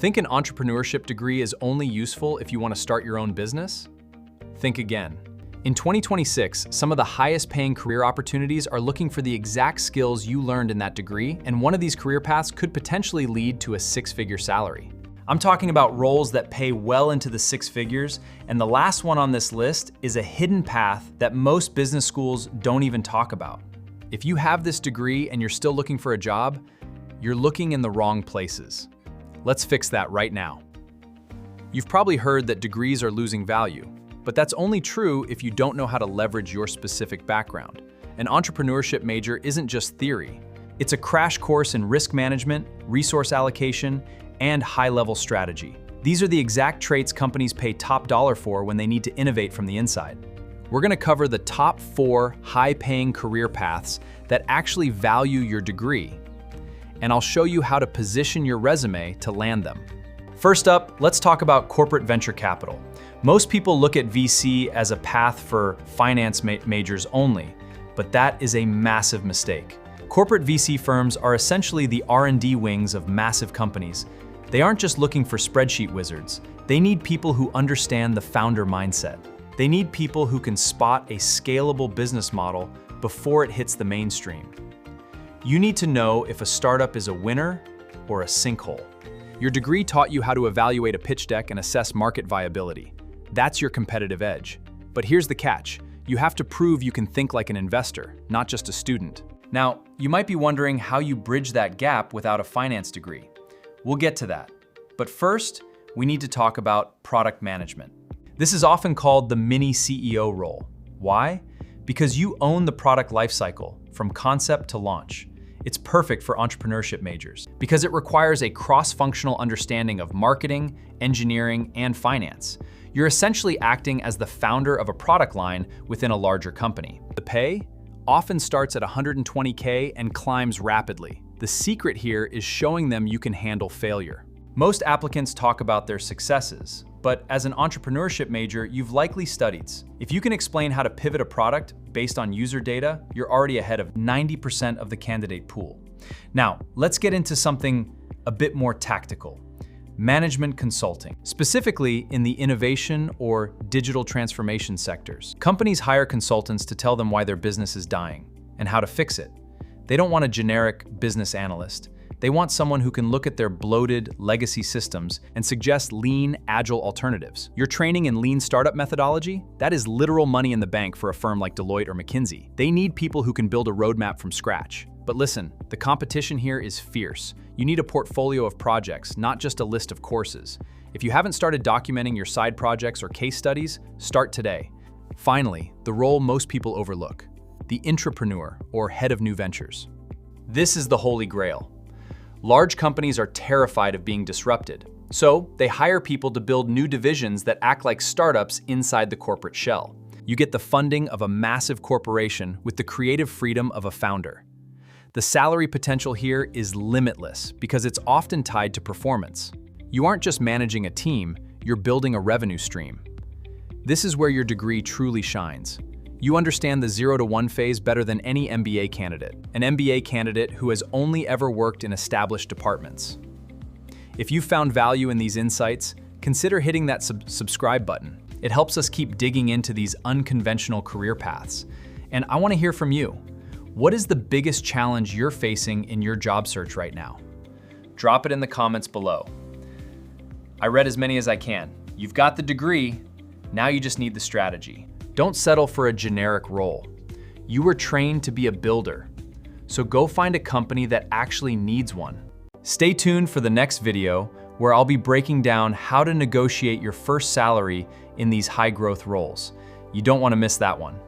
Think an entrepreneurship degree is only useful if you want to start your own business? Think again. In 2026, some of the highest paying career opportunities are looking for the exact skills you learned in that degree, and one of these career paths could potentially lead to a six-figure salary. I'm talking about roles that pay well into the six figures, and the last one on this list is a hidden path that most business schools don't even talk about. If you have this degree and you're still looking for a job, you're looking in the wrong places. Let's fix that right now. You've probably heard that degrees are losing value, but that's only true if you don't know how to leverage your specific background. An entrepreneurship major isn't just theory. It's a crash course in risk management, resource allocation, and high-level strategy. These are the exact traits companies pay top dollar for when they need to innovate from the inside. We're going to cover the top 4 high-paying career paths that actually value your degree, and I'll show you how to position your resume to land them. First up, let's talk about corporate venture capital. Most people look at VC as a path for finance majors only, but that is a massive mistake. Corporate VC firms are essentially the R&D wings of massive companies. They aren't just looking for spreadsheet wizards. They need people who understand the founder mindset. They need people who can spot a scalable business model before it hits the mainstream. You need to know if a startup is a winner or a sinkhole. Your degree taught you how to evaluate a pitch deck and assess market viability. That's your competitive edge. But here's the catch. You have to prove you can think like an investor, not just a student. Now, you might be wondering how you bridge that gap without a finance degree. We'll get to that. But first, we need to talk about product management. This is often called the mini CEO role. Why? Because you own the product lifecycle from concept to launch. It's perfect for entrepreneurship majors because it requires a cross-functional understanding of marketing, engineering, and finance. You're essentially acting as the founder of a product line within a larger company. The pay often starts at $120K and climbs rapidly. The secret here is showing them you can handle failure. Most applicants talk about their successes, but as an entrepreneurship major, you've likely studied. If you can explain how to pivot a product based on user data, you're already ahead of 90% of the candidate pool. Now, let's get into something a bit more tactical. Management consulting, specifically in the innovation or digital transformation sectors. Companies hire consultants to tell them why their business is dying and how to fix it. They don't want a generic business analyst. They want someone who can look at their bloated legacy systems and suggest lean, agile alternatives. Your training in lean startup methodology? That is literal money in the bank for a firm like Deloitte or McKinsey. They need people who can build a roadmap from scratch. But listen, the competition here is fierce. You need a portfolio of projects, not just a list of courses. If you haven't started documenting your side projects or case studies, start today. Finally, the role most people overlook, the intrapreneur or head of new ventures. This is the holy grail. Large companies are terrified of being disrupted, so they hire people to build new divisions that act like startups inside the corporate shell. You get the funding of a massive corporation with the creative freedom of a founder. The salary potential here is limitless because it's often tied to performance. You aren't just managing a team, you're building a revenue stream. This is where your degree truly shines. You understand the 0 to 1 phase better than any MBA candidate, an MBA candidate who has only ever worked in established departments. If you found value in these insights, consider hitting that subscribe button. It helps us keep digging into these unconventional career paths. And I want to hear from you. What is the biggest challenge you're facing in your job search right now? Drop it in the comments below. I read as many as I can. You've got the degree, now you just need the strategy. Don't settle for a generic role. You were trained to be a builder, so go find a company that actually needs one. Stay tuned for the next video where I'll be breaking down how to negotiate your first salary in these high-growth roles. You don't want to miss that one.